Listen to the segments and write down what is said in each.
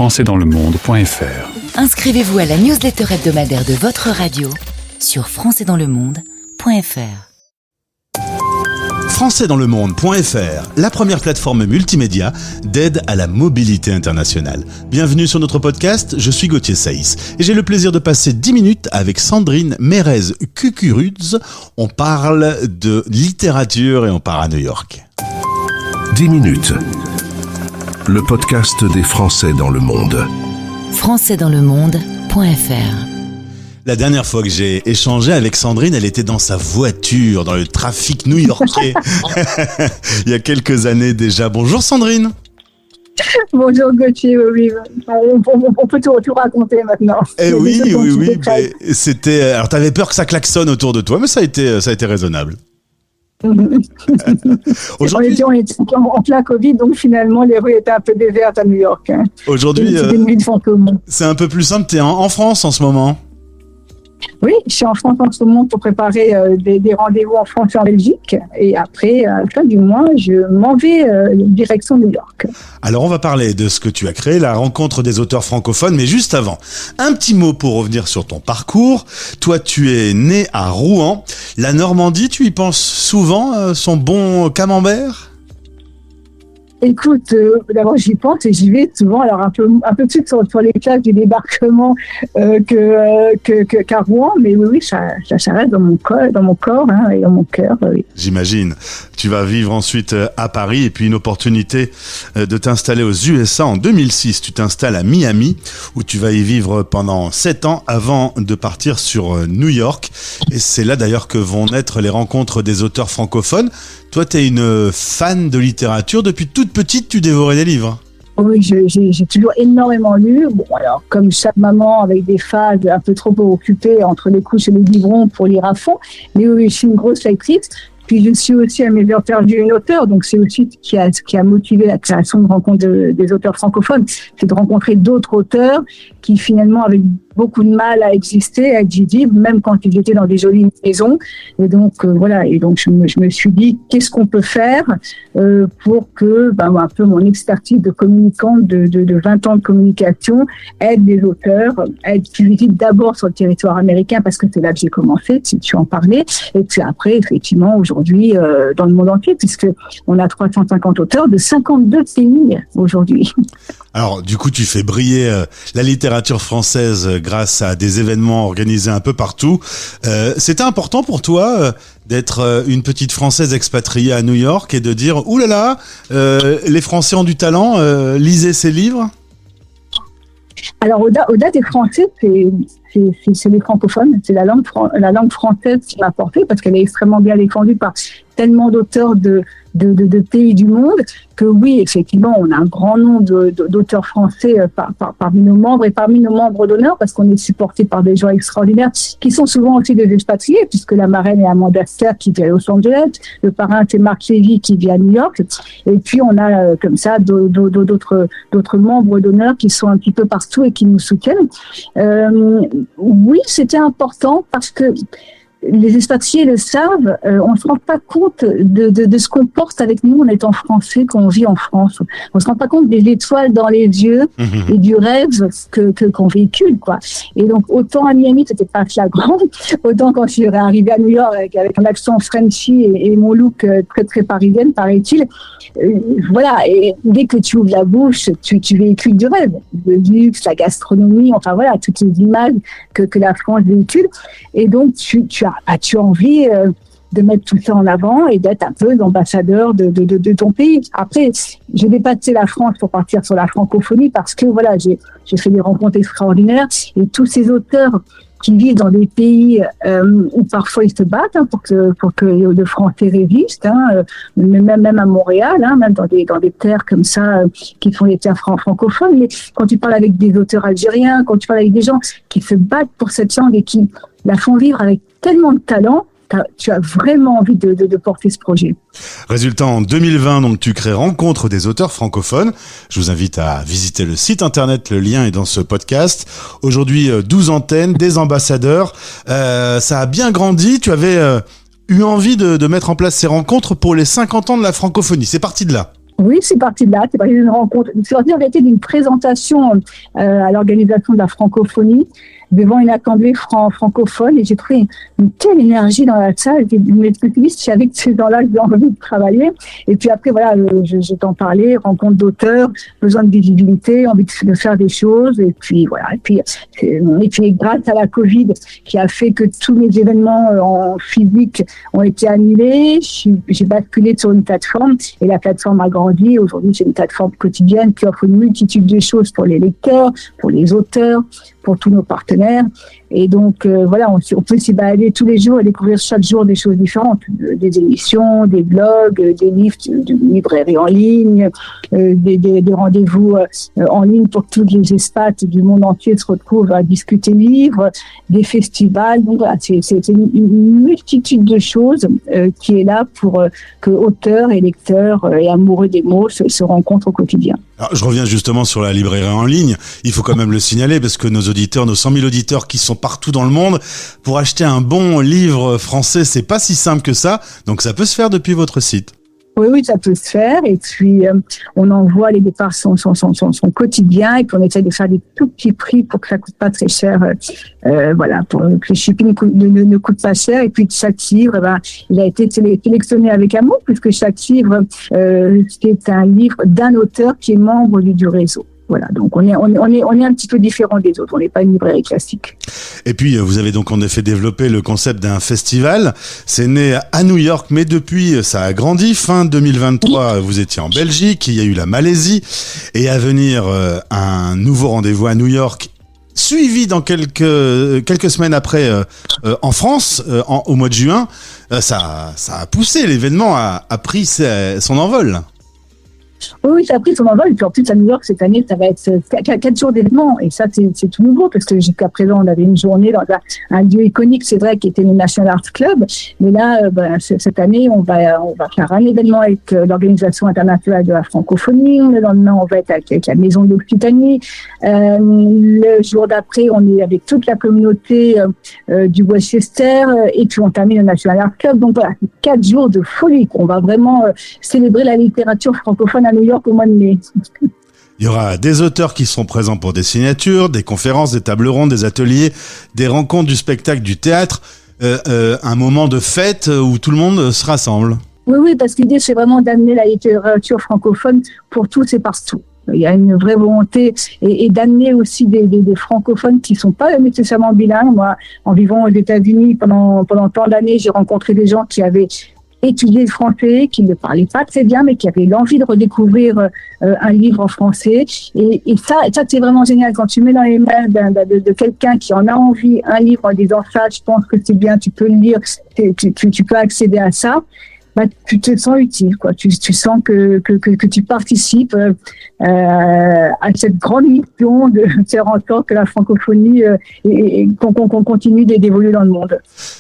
françaisdanslemonde.fr. Inscrivez-vous à la newsletter hebdomadaire de votre radio sur françaisdanslemonde.fr. françaisdanslemonde.fr, la première plateforme multimédia d'aide à la mobilité internationale. Bienvenue sur notre podcast, je suis Gauthier Saïs et j'ai le plaisir de passer 10 minutes avec Sandrine Mérez-Cucuruz. On parle de littérature et on part à New York. 10 minutes. Le podcast des Français dans le monde. françaisdanslemonde.fr. La dernière fois que j'ai échangé avec Sandrine, elle était dans sa voiture, dans le trafic new-yorkais. Il y a quelques années déjà. Bonjour Sandrine. Bonjour Gauthier, oui. On peut tout raconter maintenant. Oui. Mais c'était. Alors t'avais peur que ça klaxonne autour de toi, mais ça a été raisonnable. Aujourd'hui, on était en plein Covid, donc finalement les rues étaient un peu désertes à New York. Aujourd'hui, c'est un peu plus simple. T'es en France en ce moment. Oui, je suis en France en ce moment pour préparer des rendez-vous en France et en Belgique. Et après, à la fin du mois, je m'en vais direction New York. Alors, on va parler de ce que tu as créé, la rencontre des auteurs francophones. Mais juste avant, un petit mot pour revenir sur ton parcours. Toi, tu es né à Rouen. La Normandie, tu y penses souvent, son bon camembert ? Écoute, d'abord j'y pense et j'y vais souvent, alors un peu plus sur les plages du débarquement qu'à Rouen, mais oui, ça reste dans mon corps et dans mon cœur. Oui. J'imagine. Tu vas vivre ensuite à Paris et puis une opportunité de t'installer aux USA en 2006. Tu t'installes à Miami où tu vas y vivre pendant 7 ans avant de partir sur New York. Et c'est là d'ailleurs que vont naître les rencontres des auteurs francophones. Toi, tu es une fan de littérature. Depuis toute petite, tu dévorais des livres. Oui, j'ai toujours énormément lu. Bon, alors, comme chaque maman, avec des phases un peu trop occupées entre les couches et les biberons pour lire à fond. Mais oui, je suis une grosse lectrice. Puis je suis aussi à mes heures perdues une auteure, donc c'est aussi ce qui a motivé la création de rencontres des auteurs francophones, c'est de rencontrer d'autres auteurs qui finalement avaient beaucoup de mal à exister, à être visibles, même quand ils étaient dans des jolies maisons. Et donc voilà, et donc je me suis dit qu'est-ce qu'on peut faire pour que un peu mon expertise de communicante de 20 ans de communication aide les auteurs à être plus visibles d'abord sur le territoire américain parce que c'est là que j'ai commencé, si tu en parlais, et puis après effectivement aujourd'hui dans le monde entier puisque on a 350 auteurs de 52 pays aujourd'hui. Alors du coup tu fais briller la littérature française grâce à des événements organisés un peu partout. C'était important pour toi d'être une petite Française expatriée à New York et de dire « Ouh là là, les Français ont du talent, lisez ces livres ». Alors au-delà des Français, c'est les francophones, c'est la langue française qui m'a porté parce qu'elle est extrêmement bien défendue par tellement d'auteurs de pays du monde que oui, effectivement, on a un grand nombre d'auteurs français parmi nos membres et parmi nos membres d'honneur parce qu'on est supporté par des gens extraordinaires qui sont souvent aussi des expatriés puisque la marraine est Amanda Ster qui vit à Los Angeles, le parrain c'est Marc Lévy qui vit à New York et puis on a comme ça d'autres membres d'honneur qui sont un petit peu partout et qui nous soutiennent. Oui, c'était important parce que les expatriés le savent, on ne se rend pas compte de ce qu'on porte avec nous en étant français quand on vit en France. On ne se rend pas compte des étoiles dans les yeux et du rêve qu'on véhicule, quoi. Et donc, autant à Miami, c'était pas flagrant, autant quand je suis arrivée à New York avec un accent Frenchy et mon look très, très parisienne, paraît-il. Voilà, et dès que tu ouvres la bouche, tu véhicules du rêve, le luxe, la gastronomie, enfin voilà, toutes les images que la France véhicule. Et donc, tu as envie de mettre tout ça en avant et d'être un peu l'ambassadeur de ton pays. Après, j'ai dépassé la France pour partir sur la francophonie parce que voilà, j'ai fait des rencontres extraordinaires et tous ces auteurs qui vivent dans des pays où parfois ils se battent pour que le français résiste, même à Montréal, même dans des terres comme ça qui sont des terres francophones. Mais quand tu parles avec des auteurs algériens, quand tu parles avec des gens qui se battent pour cette langue et qui la font vivre avec tellement de talent, tu as vraiment envie de porter ce projet. Résultat, en 2020, donc, tu crées Rencontre des auteurs francophones. Je vous invite à visiter le site internet, le lien est dans ce podcast. Aujourd'hui, 12 antennes, des ambassadeurs. Ça a bien grandi. Tu avais eu envie de mettre en place ces rencontres pour les 50 ans de la francophonie. C'est parti de là. Oui, c'est parti de là, c'est parti d'une rencontre, c'est parti en réalité d'une présentation à l'organisation de la francophonie devant une assemblée francophone, et j'ai trouvé une telle énergie dans la salle. Je me suis dit, je savais que ces gens-là, j'ai envie de travailler. Et puis après, voilà, je t'en parlais, rencontre d'auteurs, besoin de visibilité, envie de faire des choses. Et puis voilà. Et puis grâce à la Covid, qui a fait que tous mes événements en physique ont été annulés, j'ai basculé sur une plateforme, et la plateforme a grandi. Aujourd'hui, c'est une plateforme quotidienne qui offre une multitude de choses pour les lecteurs, pour les auteurs, pour tous nos partenaires. Et donc, voilà, on peut s'y balader tous les jours et découvrir chaque jour des choses différentes, des émissions, des blogs, des livres de librairie en ligne, des rendez-vous en ligne pour que tous les espaces du monde entier se retrouvent à discuter livres, des festivals. Donc voilà, c'est une multitude de choses qui est là pour que auteurs et lecteurs et amoureux des mots se rencontrent au quotidien. Alors, je reviens justement sur la librairie en ligne. Il faut quand même le signaler parce que nos 100 000 auditeurs qui sont partout dans le monde, pour acheter un bon livre français, c'est pas si simple que ça. Donc ça peut se faire depuis votre site. Oui, ça peut se faire. Et puis, on envoie les départs son quotidien, et puis on essaie de faire des tout petits prix pour que ça coûte pas très cher. Voilà, pour que le shipping ne coûte pas cher. Et puis, chaque livre, il a été sélectionné avec amour, puisque chaque livre, c'est un livre d'un auteur qui est membre du réseau. Voilà, donc on est un petit peu différent des autres. On n'est pas une librairie classique. Et puis vous avez donc en effet développé le concept d'un festival. C'est né à New York, mais depuis ça a grandi. Fin 2023, vous étiez en Belgique, il y a eu la Malaisie, et à venir un nouveau rendez-vous à New York, suivi dans quelques semaines après en France, au mois de juin. Ça a poussé, l'événement a pris son envol. Oui, ça a pris son envol. Et puis en plus, à New York, cette année, ça va être 4 jours d'événements. Et ça, c'est tout nouveau, parce que jusqu'à présent, on avait une journée dans un lieu iconique, c'est vrai, qui était le National Arts Club. Mais là, cette année, on va faire un événement avec l'Organisation internationale de la francophonie. Le lendemain, on va être avec la Maison de l'Occitanie. Le jour d'après, on est avec toute la communauté du Westchester. Et puis, on termine le National Arts Club. Donc voilà, 4 jours de folie. On va vraiment célébrer la littérature francophone à New York au mois de mai. Il y aura des auteurs qui seront présents pour des signatures, des conférences, des tables rondes, des ateliers, des rencontres, du spectacle, du théâtre, un moment de fête où tout le monde se rassemble. Oui, parce que l'idée, c'est vraiment d'amener la littérature francophone pour tous et partout. Il y a une vraie volonté et d'amener aussi des francophones qui sont pas nécessairement bilingues. Moi, en vivant aux États-Unis pendant tant d'années, j'ai rencontré des gens qui avaient étudier le français, qui ne parlait pas très bien, mais qui avait l'envie de redécouvrir un livre en français. Et ça, c'est vraiment génial. Quand tu mets dans les mains de quelqu'un qui en a envie un livre en disant ça, je pense que c'est bien, tu peux le lire, tu peux accéder à ça. Tu te sens utile, quoi. Tu sens que tu participes à cette grande mission de faire en sorte que la francophonie qu'on continue d'évoluer dans le monde.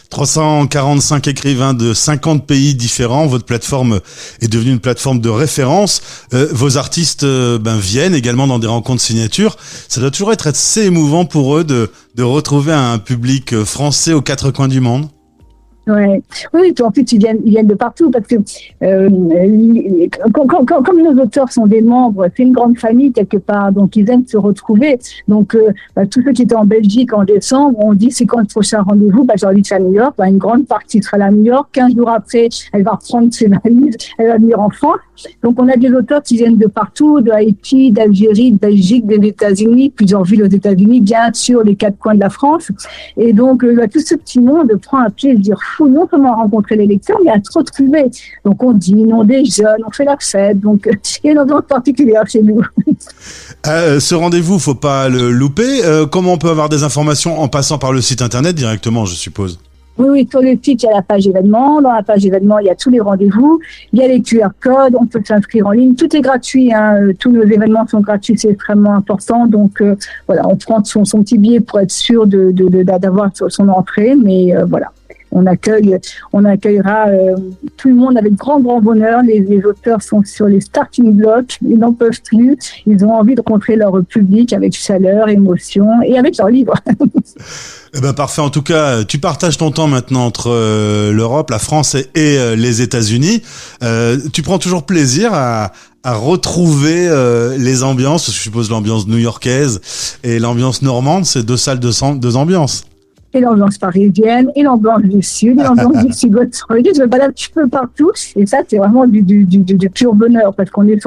345 écrivains de 50 pays différents. Votre plateforme est devenue une plateforme de référence. Vos artistes viennent également dans des rencontres signatures. Ça doit toujours être assez émouvant pour eux de retrouver un public français aux 4 coins du monde. Ouais. Oui, puis en plus, ils viennent de partout, parce que comme nos auteurs sont des membres, c'est une grande famille quelque part, donc ils aiment se retrouver. Donc tous ceux qui étaient en Belgique en décembre, on dit c'est quand le prochain rendez-vous, je leur dis c'est à New York. Une grande partie sera à New York. 15 jours après, elle va reprendre ses valises, elle va venir en France. Donc on a des auteurs qui viennent de partout, de Haïti, d'Algérie, de Belgique, des États-Unis, plusieurs villes aux États-Unis, bien sûr les 4 coins de la France. Et donc tout ce petit monde prend un plaisir fou, non seulement à rencontrer les lecteurs, mais à se retrouver. Donc on dîne, on déjeune, on fait la fête. Donc il y a une ambiance particulière chez nous. Ce rendez-vous, faut pas le louper. Comment on peut avoir des informations en passant par le site internet directement, je suppose? Oui, sur le site, il y a la page événements. Dans la page événements, il y a tous les rendez-vous. Il y a les QR codes, on peut s'inscrire en ligne. Tout est gratuit, tous nos événements sont gratuits, c'est extrêmement important. Donc voilà, on prend son petit billet pour être sûr d'avoir son entrée, mais voilà. On accueillera tout le monde avec grand bonheur. Les auteurs sont sur les starting blocks, ils n'en peuvent plus. Ils ont envie de rencontrer leur public avec chaleur, émotion et avec leurs livres. Parfait. En tout cas, tu partages ton temps maintenant entre l'Europe, la France et les États-Unis. Tu prends toujours plaisir à à retrouver les ambiances, parce que je suppose l'ambiance new-yorkaise et l'ambiance normande, c'est deux salles, deux ambiances. Et l'ambiance parisienne, et l'ambiance du sud, et l'ambiance du sud-ouest. Je me balade un petit peu partout, et ça, c'est vraiment du pur bonheur, parce qu'on est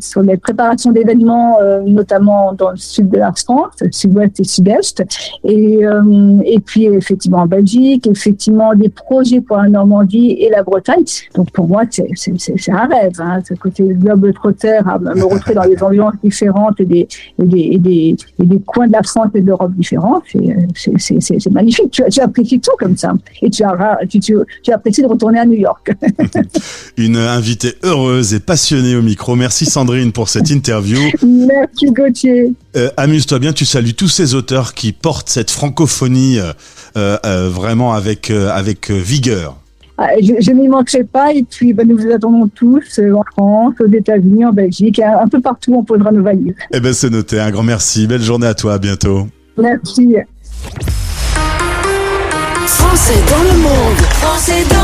sur les préparations d'événements, notamment dans le sud de la France, sud-ouest et sud-est, et puis effectivement en Belgique, effectivement des projets pour la Normandie et la Bretagne. Donc pour moi, c'est un rêve, hein, ce côté globe-trotter, à me retrouver dans des ambiances différentes et des coins de la France et de l'Europe différents. C'est magnifique. Tu apprécies tout comme ça, et tu apprécies de retourner à New York. Une invitée heureuse et passionnée au micro. Merci Sandrine pour cette interview. Merci Gauthier. Amuse-toi bien, tu salues tous ces auteurs qui portent cette francophonie vraiment avec vigueur. Je n'y manquerai pas, et puis nous vous attendons tous en France, aux États-Unis, en Belgique, un peu partout on posera nos valises. Eh ben c'est noté, un grand merci, belle journée à toi, à bientôt. Merci. Français dans le monde. Français dans